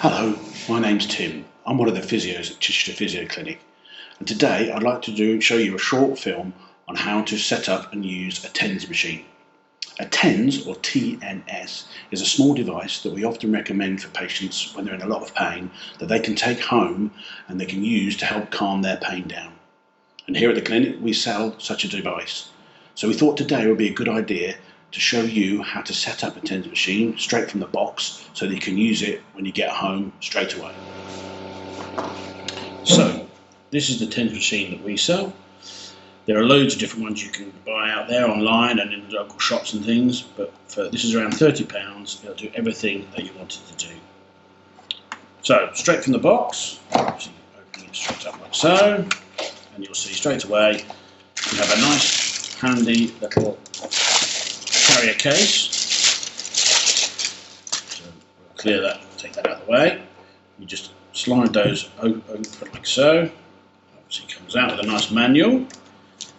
Hello, my name's Tim. I'm one of the physios at Chichester Physio Clinic, and today I'd like to show you a short film on how to set up and use a TENS machine. A TENS, or TNS, is a small device that we often recommend for patients when they're in a lot of pain that they can take home and they can use to help calm their pain down. And here at the clinic we sell such a device. So we thought today would be a good idea to show you how to set up a TENS machine straight from the box so that you can use it when you get home straight away. So this is the TENS machine that we sell. There are loads of different ones you can buy out there online and in the local shops and things, but this is around £30. It'll do everything that you want it to do. So straight from the box, opening it straight up like so, and you'll see straight away you have a nice handy little carrier case. So we'll clear that, take that out of the way. You just slide those open like so. Obviously it comes out with a nice manual,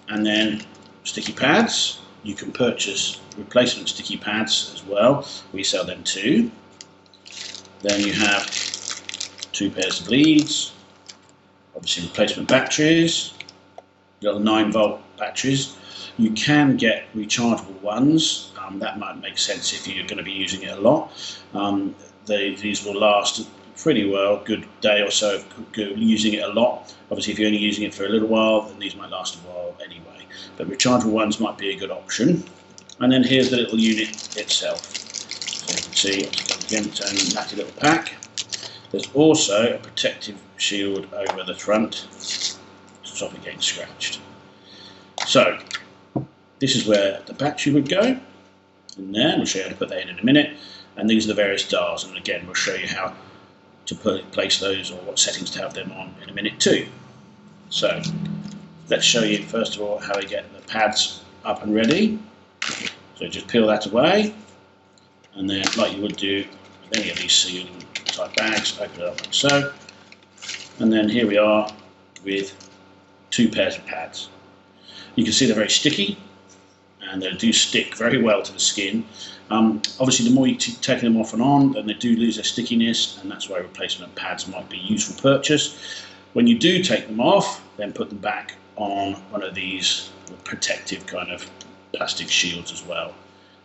and then sticky pads. You can purchase replacement sticky pads as well. We sell them too. Then you have 2 pairs of leads, obviously replacement batteries, little 9-volt batteries. You can get rechargeable ones. That might make sense if you're going to be using it a lot. These will last pretty well, good day or so of using it a lot. Obviously if you're only using it for a little while, then these might last a while anyway. But rechargeable ones might be a good option. And then here's the little unit itself. So you can see, again, it's only a natty little pack. There's also a protective shield over the front to stop it getting scratched. So this is where the battery would go in there, and we'll show you how to put that in a minute. And these are the various dials, and again we'll show you how to place those or what settings to have them on in a minute too. So let's show you first of all how we get the pads up and ready. So just peel that away, and then like you would do with any of these sealing type bags, open it up like so. And then here we are with 2 pairs of pads. You can see they're very sticky, and they do stick very well to the skin. Obviously the more you keep taking them off and on, then they do lose their stickiness, and that's why replacement pads might be a useful purchase. When you do take them off, then put them back on one of these protective kind of plastic shields as well.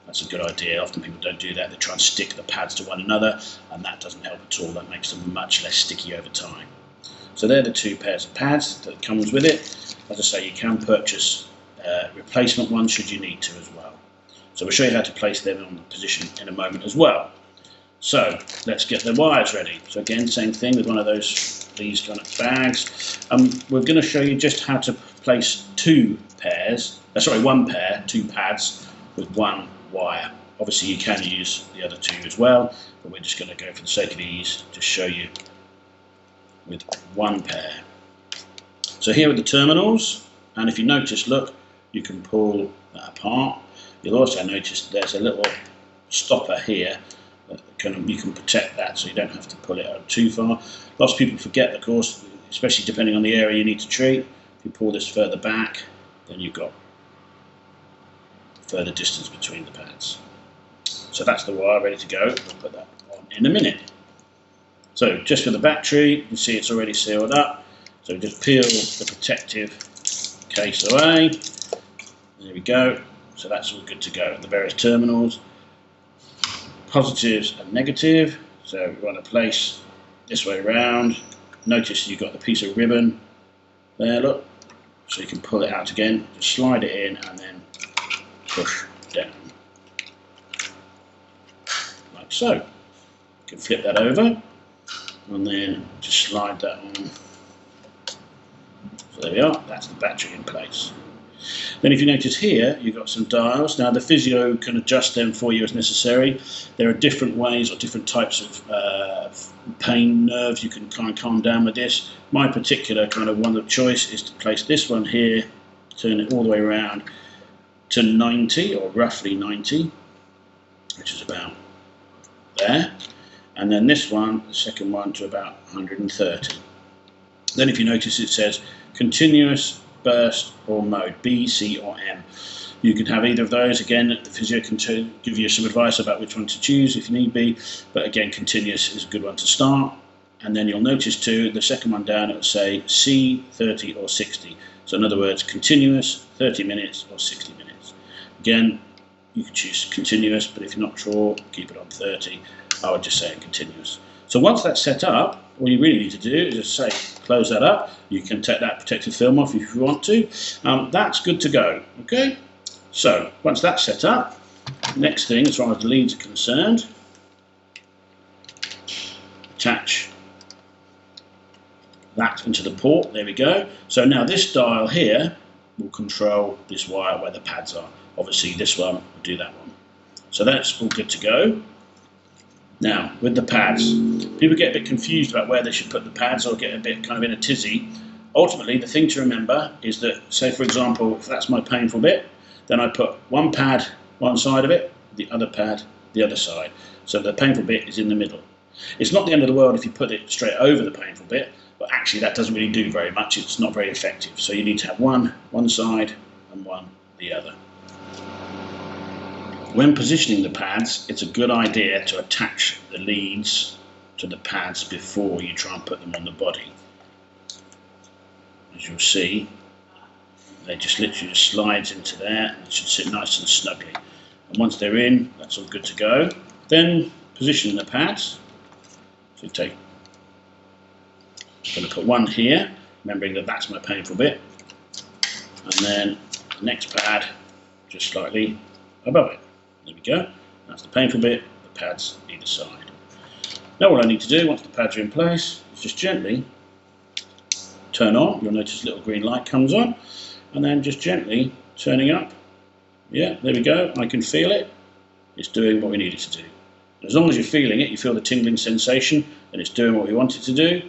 That's a good idea. Often people don't do that. They try and stick the pads to one another, and that doesn't help at all. That makes them much less sticky over time. So they're the 2 pairs of pads that comes with it. As I say, you can purchase replacement ones should you need to as well. So we'll show you how to place them on the position in a moment as well. So let's get the wires ready. So again, same thing with one of these kind of bags. We're going to show you just how to place 1 pair, 2 pads with 1 wire. Obviously you can use the other 2 as well, but we're just going to go for the sake of ease to show you with 1 pair. So here are the terminals, and if you notice, look, you can pull that apart. You'll also notice there's a little stopper here that you can protect that, so you don't have to pull it out too far. Lots of people forget, of course, especially depending on the area you need to treat. If you pull this further back, then you've got further distance between the pads. So that's the wire ready to go. We'll put that on in a minute. So just for the battery, you can see it's already sealed up. So just peel the protective case away. There we go. So that's all good to go. The various terminals, positives and negative. So we want to place this way around. Notice you've got the piece of ribbon there, look. So you can pull it out again, just slide it in and then push down. Like so. You can flip that over and then just slide that on. So there we are, that's the battery in place. Then if you notice here, you've got some dials. Now the physio can adjust them for you as necessary. There are different ways or different types of pain nerves you can kind of calm down with this. My particular kind of one of choice is to place this one here, turn it all the way around to 90 or roughly 90, which is about there. And then this one, the second one, to about 130. Then if you notice it says continuous, burst or mode, B, C or M. You could have either of those. Again, the physio can give you some advice about which one to choose if need be, but again, continuous is a good one to start. And then you'll notice too, the second one down, it will say C, 30 or 60. So in other words, continuous, 30 minutes or 60 minutes. Again, you can choose continuous, but if you're not sure, keep it on 30. I would just say continuous. So once that's set up, all you really need to do is just say, close that up. You can take that protective film off if you want to. That's good to go, okay? So once that's set up, next thing, as far as the leads are concerned, attach that into the port. There we go. So now this dial here will control this wire where the pads are. Obviously this one will do that one. So that's all good to go. Now with the pads, people get a bit confused about where they should put the pads or get a bit kind of in a tizzy. Ultimately the thing to remember is that, say for example, if that's my painful bit, then I put one pad one side of it, the other pad the other side. So the painful bit is in the middle. It's not the end of the world if you put it straight over the painful bit, but actually that doesn't really do very much. It's not very effective. So you need to have one side and one the other. When positioning the pads, it's a good idea to attach the leads to the pads before you try and put them on the body. As you'll see, they just literally just slides into there and it should sit nice and snugly. And once they're in, that's all good to go. Then position the pads. So I'm going to put one here, remembering that that's my painful bit, and then the next pad just slightly above it. There we go. That's the painful bit, the pads either side. Now all I need to do, once the pads are in place, is just gently turn on. You'll notice a little green light comes on, and then just gently turning up. Yeah, there we go. I can feel it. It's doing what we need it to do. As long as you're feeling it, you feel the tingling sensation, and it's doing what we want it to do.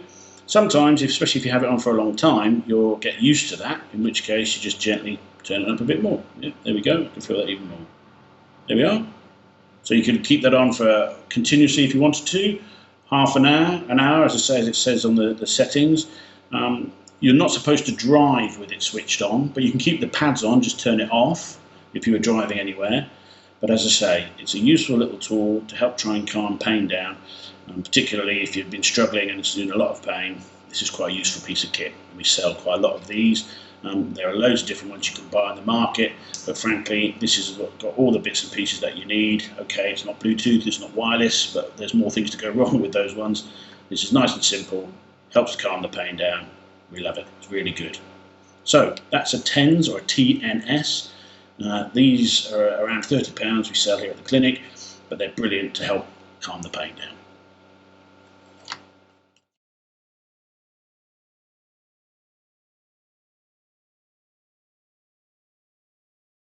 Sometimes, especially if you have it on for a long time, you'll get used to that, in which case you just gently turn it up a bit more. Yeah, there we go. You can feel that even more. There we are. So you can keep that on for continuously if you wanted to, half an hour, as it says on the settings. You're not supposed to drive with it switched on, but you can keep the pads on, just turn it off if you were driving anywhere. But as I say, it's a useful little tool to help try and calm pain down, particularly if you've been struggling and it's doing a lot of pain. This is quite a useful piece of kit. We sell quite a lot of these. There are loads of different ones you can buy on the market, but frankly, this has got all the bits and pieces that you need. Okay, it's not Bluetooth, it's not wireless, but there's more things to go wrong with those ones. This is nice and simple, helps calm the pain down. We love it, it's really good. So that's a TENS or a TNS. These are around £30 we sell here at the clinic, but they're brilliant to help calm the pain down.